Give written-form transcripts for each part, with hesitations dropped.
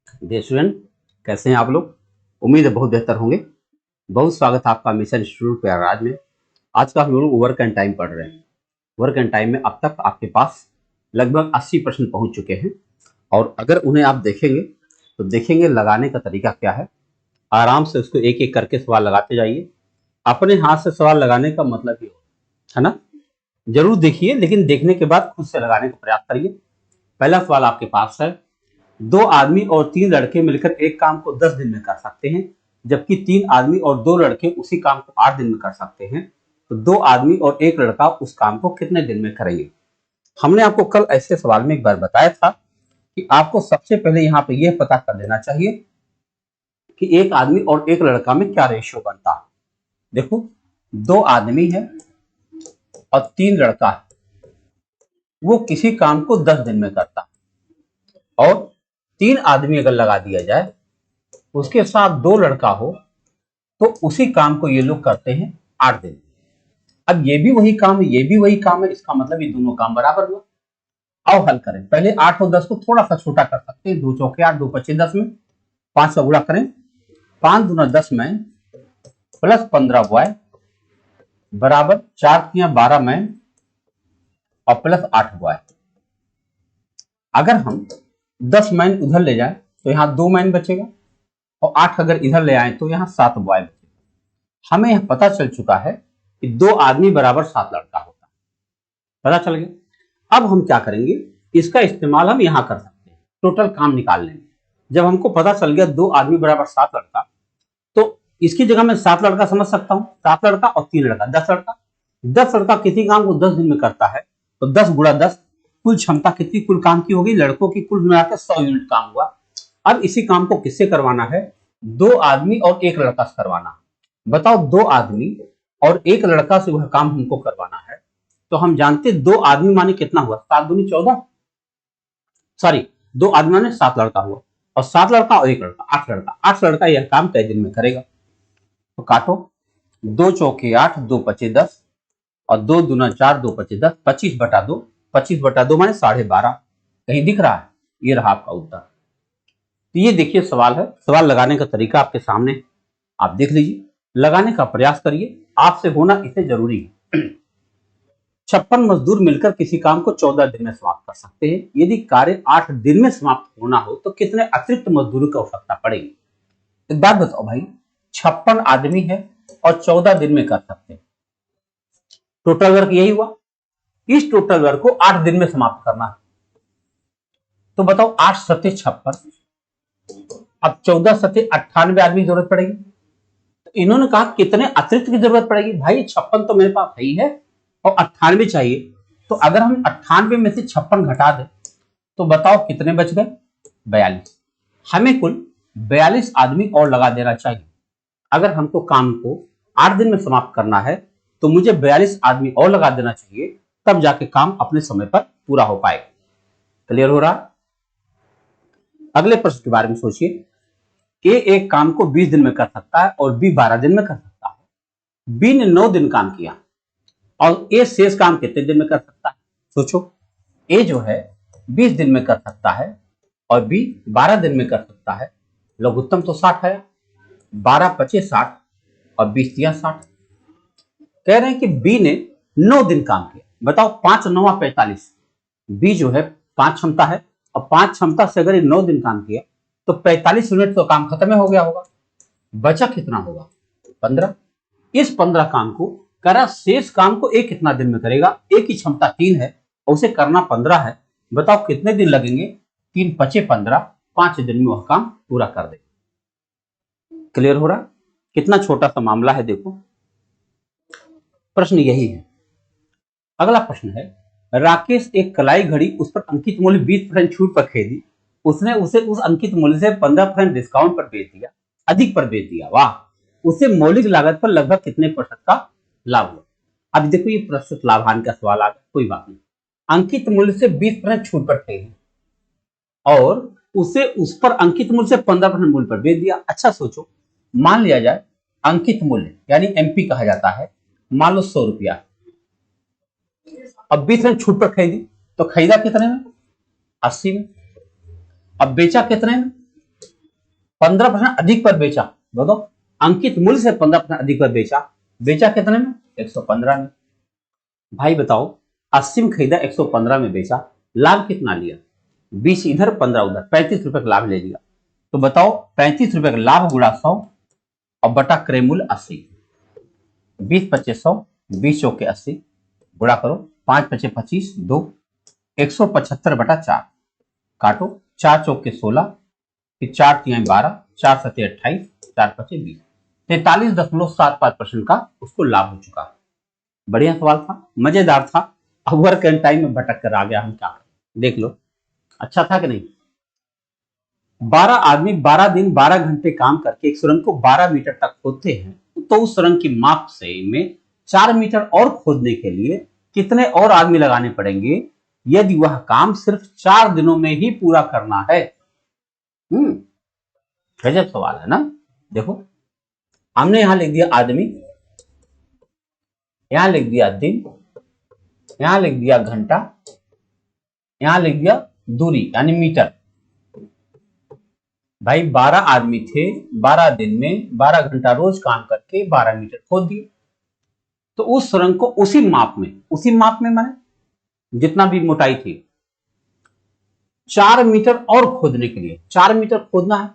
Dear student, कैसे हैं आप लोग। उम्मीद है बहुत बेहतर होंगे। बहुत स्वागत है आपका मिशन इंस्टीट्यूट प्रयागराज में। आज का हम लोग वर्क एंड टाइम पढ़ रहे हैं। वर्क एंड टाइम में अब तक आपके पास लगभग 80 प्रश्न पहुंच चुके हैं और अगर उन्हें आप देखेंगे तो देखेंगे लगाने का तरीका क्या है। आराम से उसको एक एक करके सवाल लगाते जाइए। अपने हाथ से सवाल लगाने का मतलब ही है ना। जरूर देखिए, लेकिन देखने के बाद खुद से लगाने का प्रयास करिए। पहला सवाल आपके पास है, दो आदमी और तीन लड़के मिलकर एक काम को 10 दिन में कर सकते हैं, जबकि तीन आदमी और दो लड़के उसी काम को 8 दिन में कर सकते हैं। तो दो आदमी और एक लड़का उस काम को कितने दिन में करेंगे। हमने आपको कल ऐसे सवाल में एक बार बताया था कि आपको सबसे पहले यहाँ पे यह पता कर लेना चाहिए कि एक आदमी और एक लड़का में क्या रेशियो बनता है। देखो, दो आदमी है और तीन लड़का है, वो किसी काम को 10 दिन में करता है। और तीन आदमी अगर लगा दिया जाए, उसके साथ दो लड़का हो, तो उसी काम को ये लोग करते हैं 8 दिन। अब ये भी वही काम है, ये भी वही काम है, इसका मतलब ये दोनों काम बराबर हुआ। आओ हल करें। पहले 8 और 10 को थोड़ा सा छोटा कर सकते हैं। 2 चौके 8, 2 पच्चे 10 में 5 का गुणा करें। 5 दूना 10 में प्लस 15 बॉय बराबर 4 तियां 12 में और प्लस 8 बॉय। अगर हम 10 मैन उधर ले जाए तो यहाँ 2 मैन बचेगा और 8 अगर इधर ले आए तो यहाँ 7 बॉय बचेगा। हमें यह पता चल चुका है कि दो आदमी बराबर 7 लड़का होता है। पता चल गया। अब हम क्या करेंगे, इसका इस्तेमाल हम यहां कर सकते हैं टोटल काम निकालने में। जब हमको पता चल गया दो आदमी बराबर 7 लड़का, तो इसकी जगह मैं 7 लड़का समझ सकता हूं। 7 लड़का और 3 लड़का 10 लड़का। 10 लड़का किसी काम को 10 दिन में करता है, तो 10 गुणा 10 कुल क्षमता कितनी कुल काम की होगी, लड़कों की कुल मिलाकर 100 यूनिट काम हुआ। अब इसी काम को किससे करवाना है, दो आदमी और एक लड़का से करवाना। बताओ, दो आदमी और एक लड़का से वह काम हमको करवाना है, तो हम जानते दो आदमी माने कितना हुआ, 7 दूनी 14, सॉरी, दो आदमी माने 7 लड़का हुआ और 7 लड़का और एक लड़का 8 लड़का। 8 लड़का यह काम तय दिन में करेगा। तो काटो, 2 चौके 8, 2 पचे 10 और 2 दूना 4, 2 पचे 10, 25/2। 25/2 माने 12.5। कहीं दिख रहा है? ये रहा आपका उत्तर। तो ये देखिए सवाल है। सवाल लगाने का तरीका आपके सामने, आप देख लीजिए, लगाने का प्रयास करिए। आपसे होना इसे जरूरी है। 56 मजदूर मिलकर किसी काम को 14 दिन में समाप्त कर सकते हैं। यदि कार्य 8 दिन में समाप्त होना हो तो कितने अतिरिक्त मजदूरों की आवश्यकता पड़ेगी। एक बात बताओ भाई, 56 आदमी है और 14 दिन में कर सकते हैं, टोटल वर्क यही हुआ। इस टोटल वर्क को 8 दिन में समाप्त करना है, तो बताओ 8 सत्ते 56, अब 14 सत्ते 98 आदमी की जरूरत पड़ेगी। तो इन्होंने कहा कितने अतिरिक्त की जरूरत पड़ेगी। भाई 56 तो मेरे पास ही है और 98 चाहिए, तो अगर हम 98 में से 56 घटा दें तो बताओ कितने बच गए, 42। हमें कुल 42 आदमी और लगा देना चाहिए। अगर हमको काम को 8 दिन में समाप्त करना है तो मुझे 42 आदमी और लगा देना चाहिए, तब जाके काम अपने समय पर पूरा हो पाएगा। क्लियर हो रहा। अगले प्रश्न के बारे में सोचिए। ए एक काम को 20 दिन में कर सकता है और बी 12 दिन में कर सकता है। बी ने 9 दिन काम किया और ए शेष काम कितने दिन में कर सकता है। सोचो, ए जो है 20 दिन में कर सकता है और बी 12 दिन में कर सकता है। लघुत्तम तो 60 है, 12 पचे 60 और 20 तिया 60। कह रहे हैं कि बी ने 9 दिन काम किया। बताओ 5 9 45। बी जो है 5 क्षमता है और 5 क्षमता से अगर 9 दिन काम किया तो 45 यूनिट तो काम खत्म हो गया होगा। बचा कितना होगा, 15। इस 15 काम को करा, शेष काम को एक कितना दिन में करेगा। एक की क्षमता 3 है और उसे करना 15 है। बताओ कितने दिन लगेंगे, 3 पचे 15, 5 दिन में वह काम पूरा कर दे। क्लियर हो रहा, कितना छोटा सा मामला है। देखो, प्रश्न यही है। अगला प्रश्न है, राकेश एक कलाई घड़ी उस पर अंकित मूल्य 20% छूट पर खरीदी। उसने उसे उस अंकित मूल्य से 15% डिस्काउंट पर बेच दिया, अधिक पर बेच दिया। वाह, उसे मौलिक लागत पर लगभग कितने प्रतिशत का लाभ हुआ। अब देखो, ये प्रस्तुत लाभांश का सवाल आ गया, कोई बात नहीं। अंकित मूल्य से 20% छूट पर खरीदी और उसे उस पर अंकित मूल्य से 15% मूल्य पर बेच दिया। अच्छा सोचो, मान लिया जाए अंकित मूल्य यानी एमपी कहा जाता है, मान लो 100 रुपया। अब 20% छूट पर खरीदी तो खरीदा कितने में, 80 में। अब बेचा कितने में, 15% अधिक पर बेचा, बोलो अंकित मूल्य से 15% अधिक पर बेचा। बेचा कितने में? 115 में। भाई बताओ 80 में खरीदा, 115 में बेचा, लाभ कितना लिया? 20 इधर 15 उधर, 35 रुपए का लाभ ले लिया। तो बताओ 35 रुपए का लाभ गुणा 100 और बटा क्रय मूल्य 80। 20 25 100, 20 चौके 80, गुणा करो 5 25 25, 2 175 बटा 4, काटो 4 चौके 16, फिर 4 तिहाई 12, 4 सत्ते 28, 4 पचे 20, 43.75% का उसको लाभ हो चुका है। बढ़िया सवाल था, मजेदार था। अब वर्क एंड टाइम में भटक कर आ गया, हम क्या करें, देख लो। अच्छा था कि नहीं? 12 आदमी 12 दिन 12 घंटे काम करके एक सुरंग को 12 मीटर तक खोदते हैं, तो उस सुरंग की माप से में 4 मीटर और खोदने के लिए कितने और आदमी लगाने पड़ेंगे यदि वह काम सिर्फ 4 दिनों में ही पूरा करना है? गजब सवाल है ना। देखो हमने यहां लिख दिया आदमी, यहां लिख दिया दिन, यहां लिख दिया घंटा, यहां लिख दिया दूरी यानी मीटर। भाई 12 आदमी थे, 12 दिन में 12 घंटा रोज काम करके 12 मीटर खोद दिए। तो उस सुरंग को उसी माप में माने जितना भी मोटाई थी 4 मीटर और खोदने के लिए, 4 मीटर खोदना है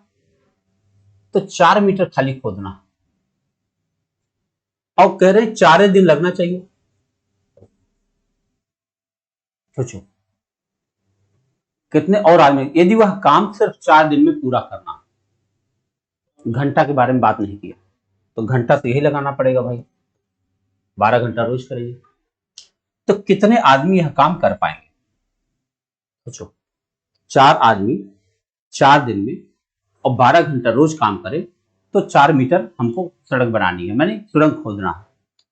तो 4 मीटर खाली खोदना है, और कह रहे 4 दिन लगना चाहिए। सोचो कितने और आदमी यदि वह काम सिर्फ 4 दिन में पूरा करना, घंटा के बारे में बात नहीं किया, तो घंटा तो यही लगाना पड़ेगा भाई, 12 घंटा रोज करेंगे तो कितने आदमी यह काम कर पाएंगे? सोचो 4 आदमी 4 दिन में और 12 घंटा रोज काम करे तो 4 मीटर हमको सड़क बनानी है, मैंने सुरंग खोदना है।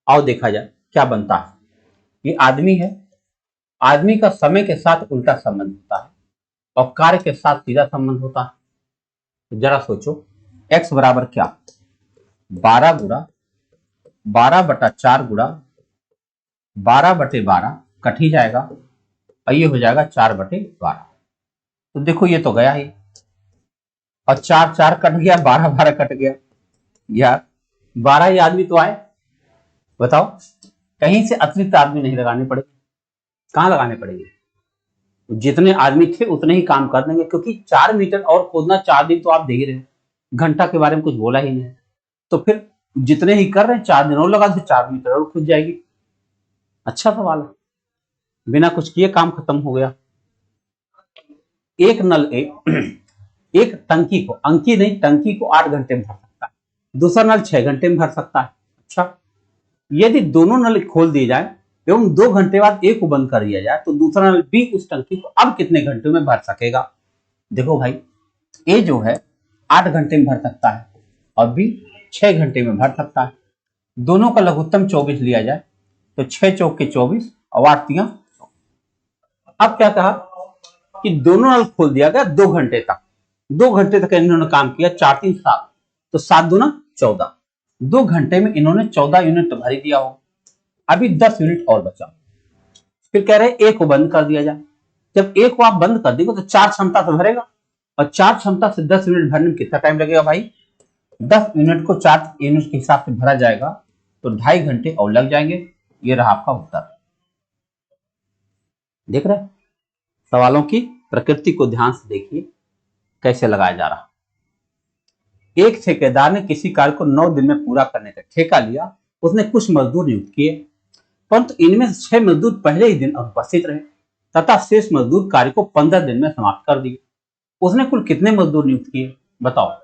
आओ देखा जाए क्या बनता है। ये आदमी है, आदमी का समय के साथ उल्टा संबंध होता है और कार्य के साथ सीधा संबंध होता है। तो जरा सोचो x बराबर क्या, 12 गुणा 12 बटा 4 गुणा 12 बटे 12 कट ही जाएगा और ये हो जाएगा 4 बटे 12। तो देखो ये तो गया ही, और 4 4 कट गया, 12 12 कट गया, यार 12 ही आदमी तो आए। बताओ कहीं से अतिरिक्त आदमी नहीं लगाने पड़े, कहां लगाने पड़ेंगे? जितने आदमी थे उतने ही काम कर देंगे, क्योंकि 4 मीटर और खोदना 4 दिन तो आप दे ही रहे हो, घंटा के बारे में कुछ बोला ही नहीं। तो फिर जितने ही कर रहे हैं 4 दिन और लगा दो, 4 मीटर और खुद जाएगी। अच्छा सवाल है, बिना कुछ किए काम खत्म हो गया। एक नल एक टंकी को, अंकी नहीं टंकी को 8 घंटे में भर सकता है, दूसरा नल 6 घंटे में भर सकता है। अच्छा यदि दोनों नल खोल दिए जाए एवं 2 घंटे बाद एक को बंद कर दिया जाए तो दूसरा नल भी उस टंकी को अब कितने घंटों में भर सकेगा? देखो भाई ए जो है 8 घंटे में भर सकता है और बी 6 घंटे में भर सकता है। दोनों का लघुत्तम 24 लिया जाए तो 6 चौक के 24 और 8 तिया। अब क्या कहा कि दोनों नल खोल दिया गया 2 घंटे तक, 2 घंटे तक इन्होंने काम किया, 4 3 7, तो 7 दूना 14, 2 घंटे में इन्होंने 14 यूनिट तो भर ही दिया हो, अभी 10 यूनिट और बचा। फिर कह रहे एक को बंद कर दिया जाए, जब एक को आप बंद कर देंगे तो 4 क्षमता से भरेगा, और 4 क्षमता से 10 यूनिट भरने में कितना टाइम लगेगा भाई? 10 यूनिट को 4 यूनिट के हिसाब से भरा जाएगा तो 2.5 घंटे और लग जाएंगे। ये रहा आपका उत्तर। देख रहे सवालों की प्रकृति को ध्यान से देखिए कैसे लगाया जा रहा। एक ठेकेदार ने किसी कार्य को 9 दिन में पूरा करने का ठेका लिया, उसने कुछ मजदूर नियुक्त किए, परंतु इनमें से 6 मजदूर पहले ही दिन अनुपस्थित रहे तथा शेष मजदूर कार्य को 15 दिन में समाप्त कर दिए। उसने कुल कितने मजदूर नियुक्त किए बताओ?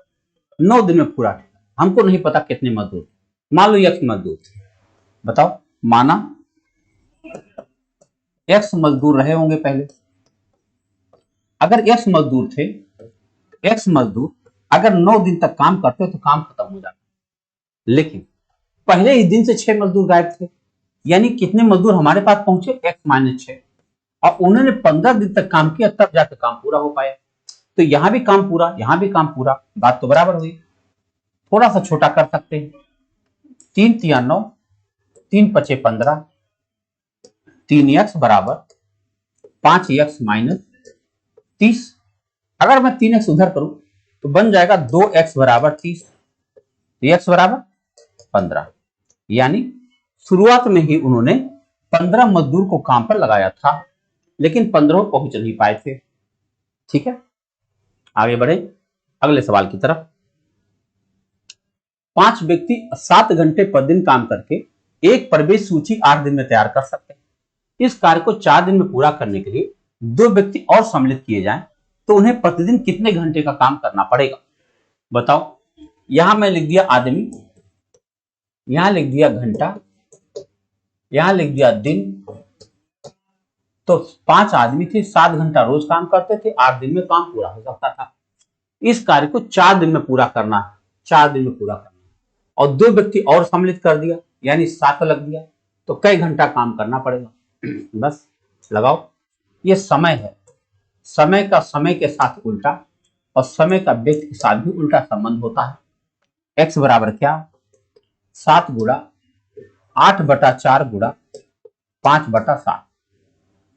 9 दिन में पूरा ठेका, हमको नहीं पता कितने मजदूर, मान लो x मजदूर थे, बताओ माना x मजदूर रहे होंगे पहले। अगर x मजदूर थे, x मजदूर अगर 9 दिन तक काम करते तो काम खत्म हो जाता, लेकिन पहले ही दिन से 6 मजदूर गायब थे, यानी कितने मजदूर हमारे पास पहुंचे? x - 6, और उन्होंने 15 दिन तक काम किया तब जाकर काम पूरा हो पाया। तो यहां भी काम पूरा, यहां भी काम पूरा, बात तो बराबर हुई। थोड़ा सा छोटा कर सकते हैं, 3 तिया 9, 3 पचे 15, 3x बराबर 5x - 30। अगर मैं 3x उधर करूं तो बन जाएगा 2x बराबर 30, x बराबर 15। यानी शुरुआत में ही उन्होंने 15 मजदूर को काम पर लगाया था, लेकिन 15 पहुंच नहीं पाए थे। ठीक है, आगे बढ़े अगले सवाल की तरफ। 5 व्यक्ति 7 घंटे प्रतिदिन काम करके एक प्रवेश सूची 8 दिन में तैयार कर सकते हैं। इस कार्य को 4 दिन में पूरा करने के लिए 2 व्यक्ति और सम्मिलित किए जाएं तो उन्हें प्रतिदिन कितने घंटे का काम करना पड़ेगा? बताओ। यहां मैं लिख दिया आदमी, यहां लिख दिया घंटा, यहां लिख दिया दिन। तो 5 आदमी थे, 7 घंटा रोज काम करते थे, 8 दिन में काम पूरा हो सकता था। इस कार्य को 4 दिन में पूरा करना है, 4 दिन में पूरा करना है। और 2 व्यक्ति और सम्मिलित कर दिया, यानी 7 लग दिया, तो कई घंटा काम करना पड़ेगा? बस लगाओ। ये समय है, समय का समय के साथ उल्टा और समय का व्यक्ति के साथ भी उल्टा संबंध होता है। x बराबर क्या? 7 गुणा 8/4 गुणा 5/7।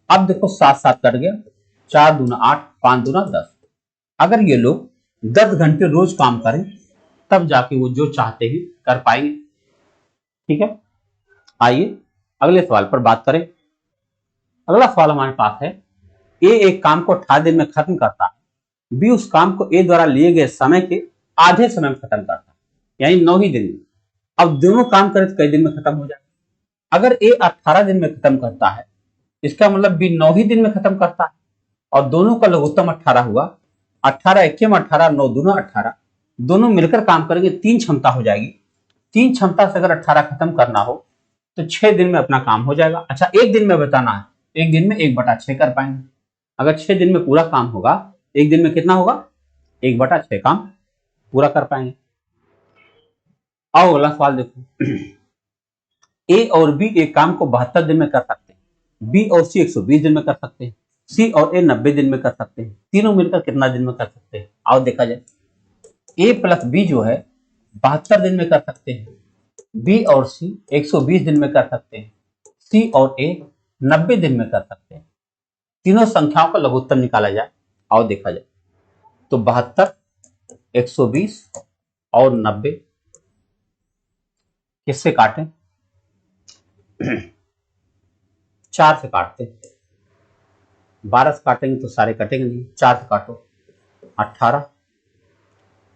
अब देखो 7 7 कट गया, 4 दूना 8, 5 दूना 10। अगर ये लोग 10 घंटे रोज काम करें तब जाके वो जो चाहते हैं कर पाएंगे। ठीक है, आइए अगले सवाल पर बात करें। अगला सवाल हमारे पास है, ए एक काम को 18 दिन में खत्म करता है, बी उस काम को ए द्वारा लिए गए समय के आधे समय में खत्म करता है, यानी 9 ही दिन में। अब दोनों काम करें तो कई दिन में खत्म हो जाएगा? अगर ए 18 दिन में खत्म करता है, इसका मतलब बी 9 ही दिन में खत्म करता है, और दोनों का लघुत्तम 18 हुआ। 18 1 18, 9 दूना 18, दोनों मिलकर काम करेंगे, 3 क्षमता हो जाएगी। 3 क्षमता से अगर 18 खत्म करना हो तो 6 दिन में अपना काम हो जाएगा। अच्छा, एक दिन में बताना है, एक दिन में 1/6 कर पाएंगे। अगर 6 दिन में पूरा काम होगा, एक दिन में कितना होगा? 1/6 काम पूरा कर पाएंगे। आओ अगला सवाल देखो। ए और बी एक काम को 72 दिन में कर सकते हैं, बी और सी 120 दिन में कर सकते हैं, सी और ए 90 दिन में कर सकते हैं। तीनों मिलकर कितना दिन में कर सकते हैं? आओ देखा जाए। ए प्लस बी जो है 72 दिन में कर सकते हैं, बी और सी 120 दिन में कर सकते हैं, सी और ए 90 दिन में कर सकते हैं। तीनों संख्याओं का लघुत्तम निकाला जाए, आओ देखा जाए। तो 72, 120 और 90 किससे काटें? 4 से काटते हैं। 12 से काटेंगे तो सारे कटेंगे नहीं, 4 से काटो 18,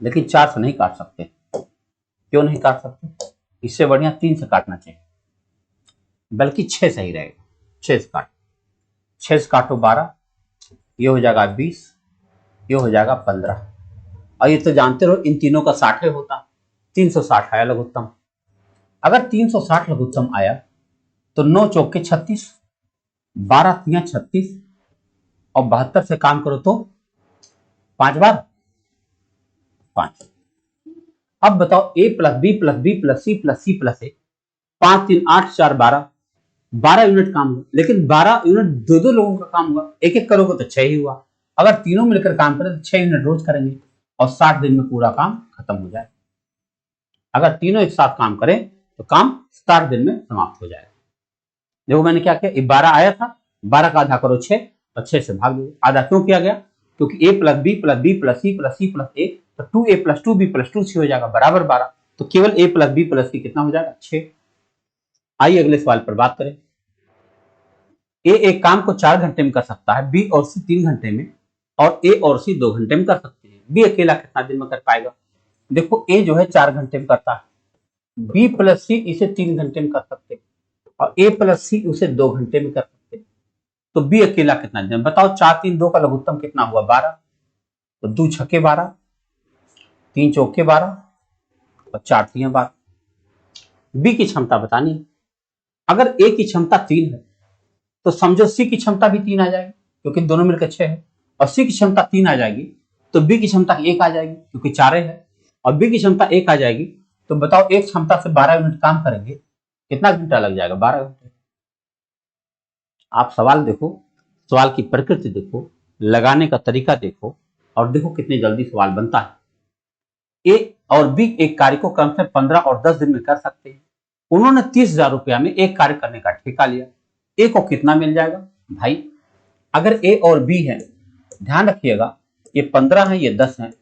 लेकिन 4 से नहीं काट सकते। क्यों नहीं काट सकते? इससे बढ़िया 3 से काटना चाहिए, बल्कि 6 सही रहेगा। 6 से काटो, 6 से काटो 12, ये हो जाएगा 20, ये हो जाएगा 15। और ये तो जानते रहो इन तीनों का 60 होता, 360 आया लघुत्तम। अगर 360 लघुत्तम आया तो 9 चौके 36, 12 तियां 36, और 72 से काम करो तो 5 बार 5। अब बताओ, A plus B plus B plus C plus C plus A, 5 3 8 4 12, 12 unit काम हुआ। लेकिन 12 यूनिट दो दो लोगों का काम हुआ, एक एक करोगे तो 6 ही हुआ। अगर तीनों मिलकर काम करें तो 6 यूनिट रोज करेंगे और 60 दिन में पूरा काम खत्म हो जाए। अगर तीनों एक साथ काम करें तो काम 60 दिन में समाप्त हो जाएगा। देखो मैंने क्या किया, 12 आया था, 12 का आधा करो 6 और 6 से भाग दो। आधा क्यों किया गया? क्योंकि A plus B plus B plus C plus C plus A, तो 2a plus 2b plus 2c हो जाएगा बराबर 12। तो केवल a प्लस बी प्लस सी कितना हो जाएगा? 6। आइए अगले सवाल पर बात करें। ए एक काम को 4 घंटे में कर सकता है, बी और सी 3 घंटे में, और ए और सी 2 घंटे में कर सकते हैं। बी अकेला कितना दिन में कर पाएगा? देखो ए जो है 4 घंटे में करता है, बी प्लस सी इसे 3 घंटे में कर सकते हैं, और ए प्लस सी उसे 2 घंटे में कर सकते हैं। तो बी अकेला कितना दिन? बताओ। 4 3 2 का लघुत्तम कितना हुआ? 12। तो 2 छक्के 12, 3 चौके 12 और 4 तियां 12। बी की क्षमता बतानी है। अगर ए की क्षमता 3 है तो समझो सी की क्षमता भी 3 आ जाएगी, क्योंकि दोनों मिलकर 6 है। और सी की क्षमता 3 आ जाएगी तो बी की क्षमता 1 आ जाएगी, क्योंकि 4 है। और बी की क्षमता 1 आ जाएगी तो बताओ, एक क्षमता से 12 यूनिट काम करेंगे, कितना घंटा लग जाएगा? 12 घंटे। आप सवाल देखो, सवाल की प्रकृति देखो, लगाने का तरीका देखो, और देखो कितनी जल्दी सवाल बनता है। ए और बी एक कार्य को कम से 15 और 10 दिन में कर सकते हैं। उन्होंने 30,000 रुपया में एक कार्य करने का ठेका लिया। ए को कितना मिल जाएगा? भाई अगर ए और बी है, ध्यान रखिएगा, ये 15 है, ये 10 है,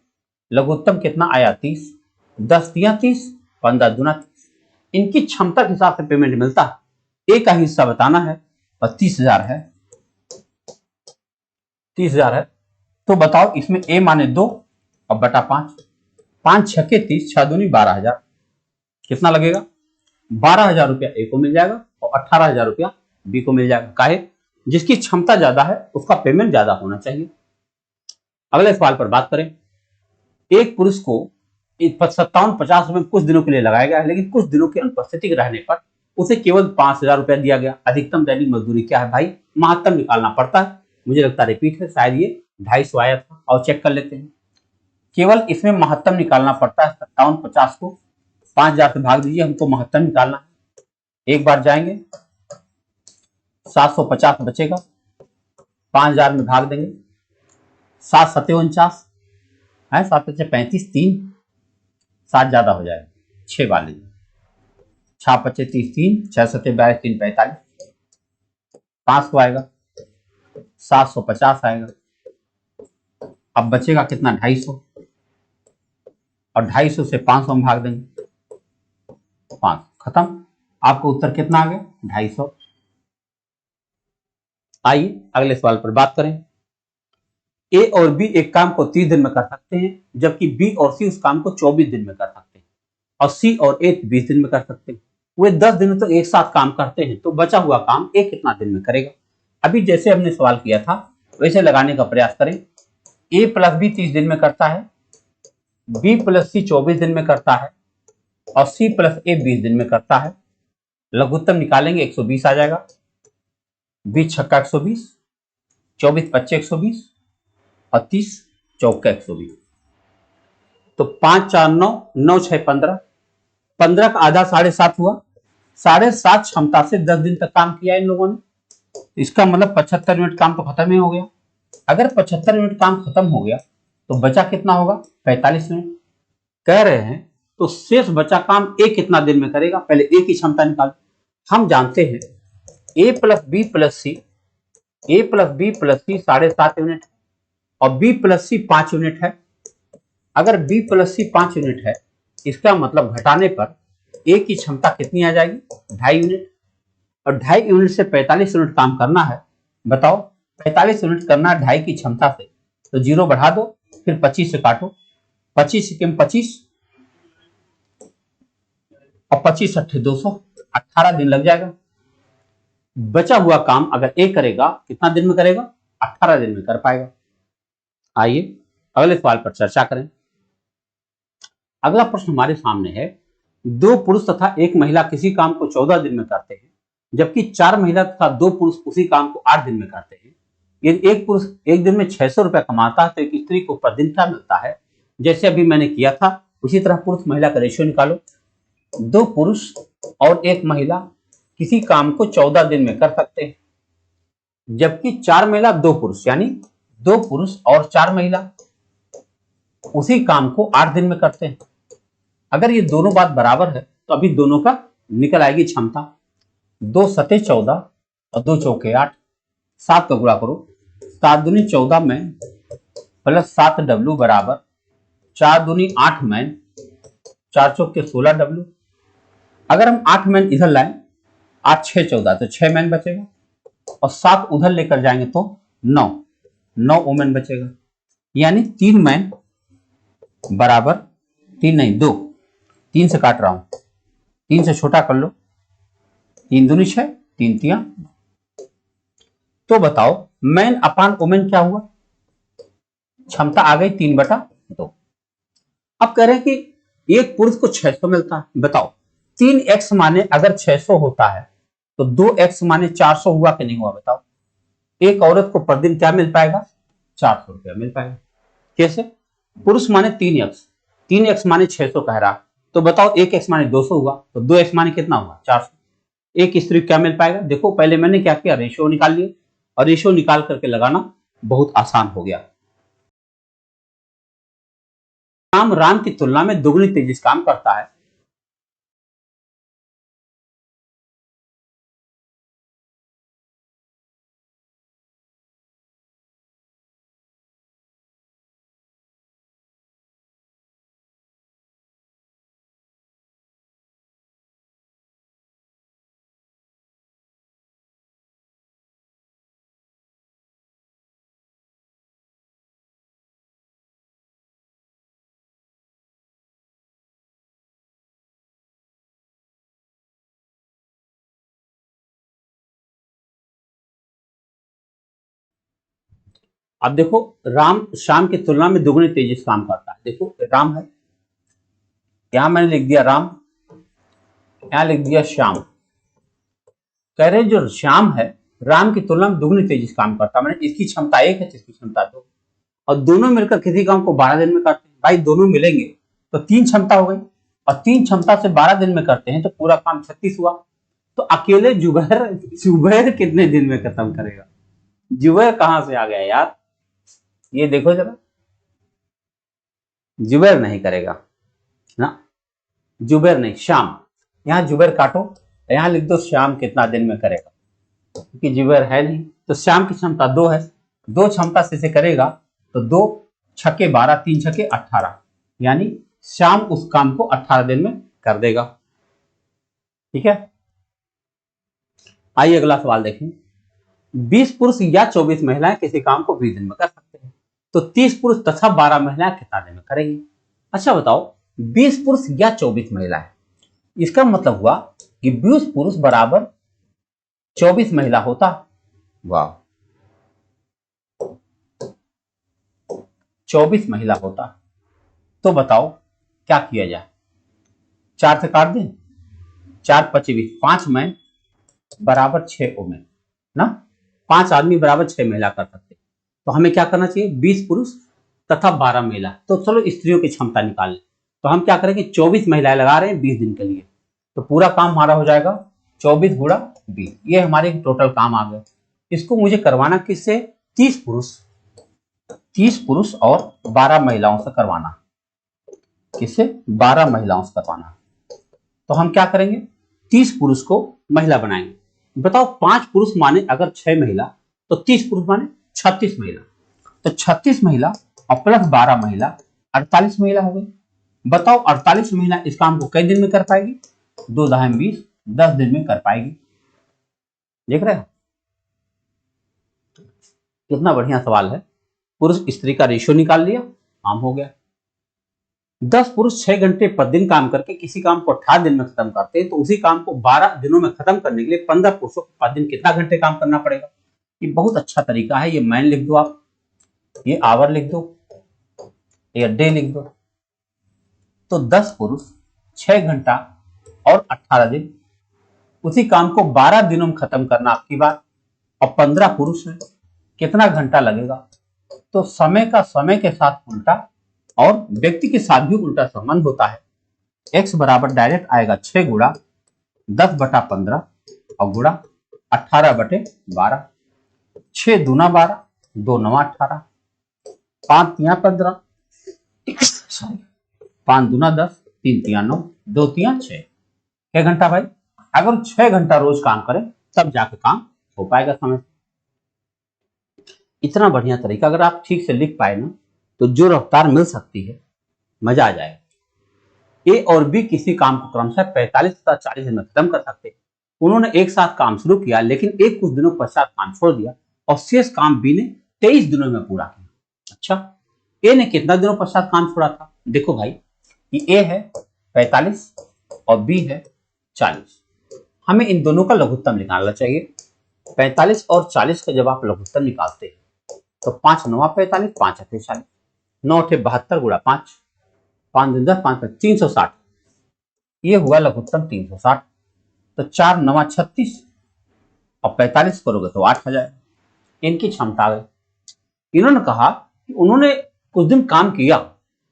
लघुत्तम कितना आया 30, 10 तिया 30, 15 दूना 30। इनकी क्षमता के हिसाब से पेमेंट मिलता है। ए का हिस्सा बताना है और 30,000 है, 30,000 है। तो बताओ इसमें ए माने 2 और बटा 5, 5 छके 30, 6 दूनी 12,000। कितना लगेगा? 12,000 रुपया ए को मिल जाएगा और 18,000 रुपया बी को मिल जाएगा। काहे? जिसकी क्षमता ज्यादा है उसका पेमेंट ज्यादा होना चाहिए। अगले सवाल पर बात करें। एक पुरुष को 57-50 रुपए कुछ दिनों के लिए लगाया गया है, लेकिन कुछ दिनों की अनुपस्थिति के रहने पर उसे केवल 5,000 रुपया दिया गया। अधिकतम दैनिक मजदूरी क्या है भाई? महत्तम निकालना पड़ता है। मुझे लगता है रिपीट है, शायद ये 250 आया था, और चेक कर लेते हैं। केवल इसमें महत्तम निकालना पड़ता है। 57-50 को 5,000 से भाग दीजिए, हमको महत्तम निकालना है। एक बार जाएंगे, 750 बचेगा, 5,000 में भाग देंगे, 7 सते 49 है, 7 से 35, 3 7 ज्यादा हो जाएगा, 6 बार लीजिए, 6 25 30, 3 6 सते 42, 3 45, 500 आएगा, 750 आएगा। अब बचेगा कितना? 250, और 250 से 500 में भाग देंगे, 5, खत्म। आपको उत्तर कितना आ गया? 250। आइए अगले सवाल पर बात करें। ए और बी एक काम को 30 दिन में कर सकते हैं, जबकि बी और सी उस काम को 24 दिन में कर सकते हैं, और सी और ए 20 दिन में कर सकते हैं। वे 10 दिनों तक एक साथ काम करते हैं, तो बचा हुआ काम ए कितना दिन में करेगा? अभी जैसे हमने सवाल किया था वैसे लगाने का प्रयास करें। ए प्लस बी 30 दिन में करता है, बी प्लस सी 24 दिन में करता है, और सी प्लस ए 20 दिन में करता है। लघुत्तम निकालेंगे, 120 आ जाएगा, 20 छक्का 120, 24 पच्चे 120, और 30 चौका 120। तो 5 4 9, 9 6 15, 15 का आधा 7.5 हुआ। 7.5 क्षमता से 10 दिन तक काम किया इन लोगों ने। इसका मतलब 75 मिनट काम तो खत्म ही हो गया। अगर 75 मिनट काम खत्म हो गया तो बचा कितना होगा? 45 मिनट। कह रहे हैं तो शेष बचा काम ए कितना दिन में करेगा? पहले ए की क्षमता निकाल। हम जानते हैं ए प्लस बी प्लस सी, ए प्लस बी प्लस सी 7.5 यूनिट और बी प्लस सी 5 यूनिट है। अगर बी प्लस सी 5 यूनिट है, इसका मतलब घटाने पर ए की क्षमता कितनी आ जाएगी? 2.5 यूनिट। और 2.5 यूनिट से 45 यूनिट काम करना है। बताओ 45 यूनिट करना है 2.5 की क्षमता से, तो 0 बढ़ा दो, फिर 25 से काटो, 25 से 25 और 25 अट्ठे 200, 18 दिन लग जाएगा। बचा हुआ काम अगर ए करेगा कितना दिन में करेगा? 18 दिन में कर पाएगा। आइए अगले सवाल पर चर्चा करें। अगला प्रश्न हमारे सामने है। 2 पुरुष तथा 1 महिला किसी काम को 14 दिन में करते हैं, जबकि 4 महिला तथा 2 पुरुष उसी काम को 8 दिन में करते हैं। यदि एक पुरुष एक दिन में 600 रुपया कमाता है तो एक स्त्री को प्रतिदिन क्या मिलता है? जैसे अभी मैंने किया था उसी तरह पुरुष महिला का रेशियो निकालो। 2 पुरुष और 1 महिला किसी काम को 14 दिन में कर सकते हैं, जबकि 4 महिला 2 पुरुष, यानी 2 पुरुष और 4 महिला उसी काम को 8 दिन में करते हैं। अगर ये दोनों बात बराबर है तो अभी दोनों का निकल आएगी क्षमता। 2 सते 14 और 2 चौके 8, 7 का गुणा करो, 7 दूनी 14 मैन प्लस 7 डब्ल्यू बराबर 4 दूनी 8 मैन, 4 चौके 16 डब्ल्यू। अगर हम 8 मैन इधर लाएं, 8 6 14 तो 6 मैन बचेगा, और 7 उधर लेकर जाएंगे तो 9 9 ओमेन बचेगा, यानी 3 मैन बराबर 3 नहीं 2, 3 से काट रहा हूं, 3 से छोटा कर लो, 3 दूनी 6, 3 तिया। तो बताओ मैन अपान ओमेन क्या हुआ? क्षमता आ गई 3/2। अब कह रहे हैं कि एक पुरुष को 600 मिलता है। बताओ 3x माने अगर 600 होता है तो 2x माने 400 हुआ कि नहीं हुआ? बताओ एक औरत को प्रतिदिन क्या मिल पाएगा? 400 रुपया मिल पाएगा। कैसे? पुरुष माने 3x, 3x माने 600 कह रहा, तो बताओ 1x माने 200 हुआ, तो 2x माने कितना हुआ? 400। एक स्त्री क्या मिल पाएगा? देखो पहले मैंने क्या किया, रेशियो निकाल लिए, और रेशियो निकाल करके लगाना बहुत आसान हो गया। राम की तुलना में दुगनी तेजी से काम करता है। अब देखो, राम शाम की तुलना में दुगनी तेजी से काम करता है। देखो राम है, यहां मैंने लिख दिया राम, यहां लिख दिया श्याम। कह रहे जो श्याम है राम की तुलना में दुगनी तेजी से काम करता है, मैंने इसकी क्षमता 1 है, इसकी क्षमता 2, और दोनों मिलकर किसी काम को 12 दिन में करते हैं। भाई दोनों मिलेंगे तो 3 क्षमता हो गई, और 3 क्षमता से 12 दिन में करते हैं तो पूरा काम 36 हुआ। तो अकेले जुबैर जुबैर कितने दिन में खत्म करेगा? जुबैर कहां से आ गया यार? ये देखो जरा, जुबैर नहीं करेगा ना, जुबैर नहीं, श्याम। यहां जुबैर काटो, यहां लिख दो श्याम कितना दिन में करेगा, क्योंकि जुबैर है नहीं। तो श्याम की क्षमता 2 है, 2 क्षमता से इसे करेगा तो 2 छक्के 12, 3 छक्के 18, यानी श्याम उस काम को 18 दिन में कर देगा। ठीक है, आइए अगला सवाल देखें। 20 पुरुष या 24 महिलाएं किसी काम को 20 दिन में कर सकते हैं, तो 30 पुरुष तथा 12 महिलाएं कितना दिन में करेंगी? अच्छा बताओ, 20 पुरुष या 24 महिलाएं, इसका मतलब हुआ कि 20 पुरुष बराबर 24 महिला होता। वाह, 24 महिला होता। तो बताओ क्या किया जाए? 4 से काट दें, 4 × 25, 5 में बराबर 6 ओमेन ना, 5 आदमी बराबर 6 महिला कर सकते। तो हमें क्या करना चाहिए? 20 पुरुष तथा 12 महिला। तो चलो स्त्रियों की क्षमता निकाल लें। तो हम क्या करेंगे, 24 महिलाएं लगा रहे हैं 20 दिन के लिए, तो पूरा काम हमारा हो जाएगा 24 × 20, ये हमारे टोटल काम आ गए। इसको मुझे करवाना किससे? 30 पुरुष और 12 महिलाओं से करवाना। किससे? 12 महिलाओं से करवाना। तो हम क्या करेंगे, 30 पुरुष को महिला बनाएंगे। बताओ 5 पुरुष माने अगर 6 महिला, तो 30 पुरुष माने 36 महिला। तो 36 महिला और प्लस 12 महिला 48 महिला हो गई। बताओ 48 महिला इस काम को कई दिन में कर पाएगी? 2 × 20, 10 दिन में कर पाएगी। देख रहे हो कितना बढ़िया सवाल है। पुरुष स्त्री का रेशियो निकाल लिया, काम हो गया। 10 पुरुष 6 घंटे प्रतिदिन काम करके किसी काम को 18 दिन में खत्म करते हैं, तो उसी काम को 12 दिनों में खत्म करने के लिए 15 पुरुषों को प्रतिदिन कितना घंटे काम करना पड़ेगा? ये बहुत अच्छा तरीका है। ये मैन लिख दो आप, ये आवर लिख दो, ये डे लिख दो। तो 10 पुरुष 6 घंटा और 18 दिन, उसी काम को 12 दिनों में खत्म करना आपकी बात। और 15 पुरुष है, कितना घंटा लगेगा? तो समय का समय के साथ उल्टा और व्यक्ति के साथ भी उल्टा संबंध होता है। x बराबर डायरेक्ट आएगा 6 × 10/15 और गुणा 18/12। 6 दूना 12, 2 9 18, 5 3 15, 5 दूना 10, 3 3 9, 2 3 6। 6 घंटा भाई, अगर 6 घंटा रोज काम करें तब जाके काम हो पाएगा समय से। इतना बढ़िया तरीका अगर आप ठीक से लिख पाए ना, तो जो रफ्तार मिल सकती है, मजा आ जाएगा। ए और बी किसी काम को क्रमशः 45 तथा 40 दिन में खत्म कर सकते। उन्होंने एक साथ काम शुरू किया, लेकिन एक कुछ दिनों पश्चात काम छोड़ दिया और शेष काम बी ने 23 दिनों में पूरा किया। अच्छा, ए ने कितना दिनों पश्चात काम छोड़ा था? देखो भाई, ये ए है 45 और बी है 40। हमें इन दोनों का लघुत्तम निकालना चाहिए। 45 और 40 का जब आप लघुत्तम निकालते हैं तो 5 × 9 = 45, 5 × 8 = 40, 9 × 8 = 72 गुणा 5, 5 × 10 5 × 360, ये हुआ लघुत्तम 360। तो 4 × 9 = 36 और 45 करोगे तो 8 हो जाएगा। इनकी क्षमता है। इन्होंने कहा कि उन्होंने कुछ दिन काम किया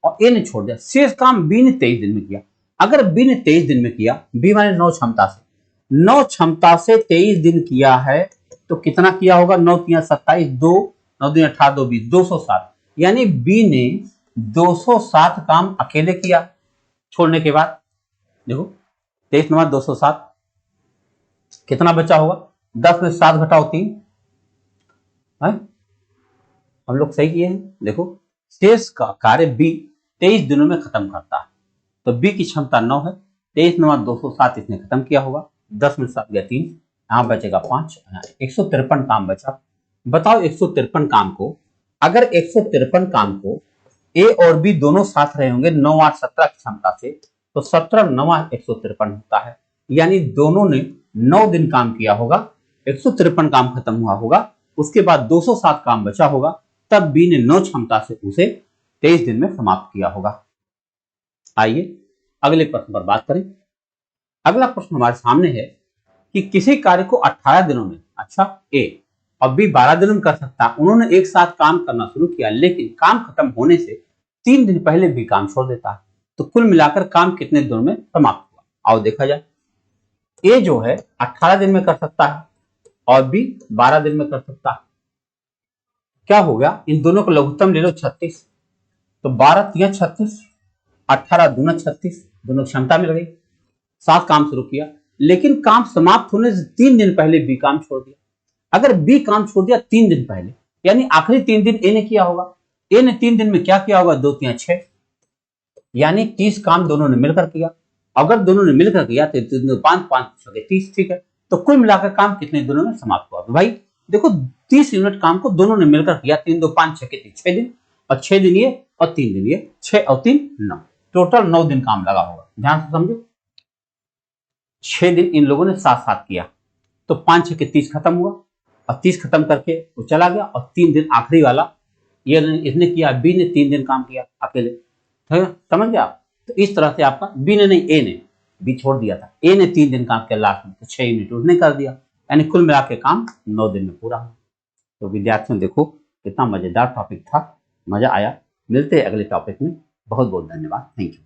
और ए ने छोड़ दिया, शेष काम बी ने 23 दिन में किया। अगर बी ने 23 दिन में किया, बी माने 9 क्षमता से, 9 क्षमता से 23 दिन किया है, तो कितना किया होगा? 9 × 3 = 27, 2 9 × 2 = 18, 2 20, 207। यानी बी ने 207 काम अकेले किया छोड़ने के बाद। देखो 23 × 9 = 207, कितना बचा होगा? 10 में 7 घटाओ 3 है? हम लोग सही किए हैं। देखो शेष का कार्य बी 23 दिनों में खत्म करता है, तो बी की क्षमता 9 है। 23 × 9 = 207 इसने खत्म किया होगा। 10 में 7 गया 3, यहां बचेगा 5, 153 काम बचा। बताओ 153 काम को, अगर 153 काम को ए और बी दोनों साथ रहे होंगे 9 8 17 की क्षमता से, तो 17 × 9 = 153 होता है। यानी दोनों ने 9 दिन काम किया होगा, 153 काम खत्म हुआ होगा, उसके बाद 207 काम बचा होगा, तब बी ने 9 क्षमता से उसे 23 दिन में समाप्त किया होगा। आइए अगले प्रश्न पर बात करें। अगला प्रश्न हमारे सामने है कि किसी कार्य को 18 दिनों में, अच्छा ए और बी 12 दिनों में कर सकता है। उन्होंने एक साथ काम करना शुरू किया, लेकिन काम खत्म होने से 3 दिन पहले बी काम छोड़ देता है, तो कुल मिलाकर काम कितने दिनों में समाप्त हुआ? आओ देखा जाए। ए जो है 18 दिन में कर सकता है और बी 12 दिन में कर सकता है। क्या हो गया, इन दोनों का लघुत्तम ले लो 36, तो 12 तिया 36, 18 दूना 36, दोनों क्षमता मिल गई। साथ काम शुरू किया, लेकिन काम समाप्त होने से 3 दिन पहले बी काम छोड़ दिया। अगर बी काम छोड़ दिया 3 दिन पहले, यानी आखिरी 3 दिन ए ने किया होगा। ए ने 3 दिन में क्या किया होगा? 2 तिया 6, यानी 30 काम दोनों ने मिलकर किया। अगर दोनों ने मिलकर किया तो 5 5 30, ठीक है। तो कुल मिलाकर काम कितने दिनों में समाप्त हुआ? तो भाई देखो 30 यूनिट काम को दोनों ने मिलकर किया। 3 2 5 6 के 6 दिन, और 6 दिन ये और 3 दिन ये, 6 और 3 9, टोटल 9 दिन काम लगा होगा। ध्यान से समझो, 6 दिन इन लोगों ने साथ साथ किया, तो 5 6 के 30 खत्म हुआ, और 30 खत्म करके वो चला गया, और 3 दिन आखिरी वाला ये इसने किया, बी ने 3 दिन काम किया अकेले। समझ गया? तो इस तरह से आपका बी ने नहीं, ए ने, बी छोड़ दिया था, ए ने 3 दिन काम किया लास्ट में, तो 6 यूनिट उसने कर दिया, यानी कुल मिला के काम 9 दिन में पूरा हुआ। तो विद्यार्थियों देखो कितना मजेदार टॉपिक था, मजा आया। मिलते हैं अगले टॉपिक में। बहुत बहुत धन्यवाद, थैंक यू।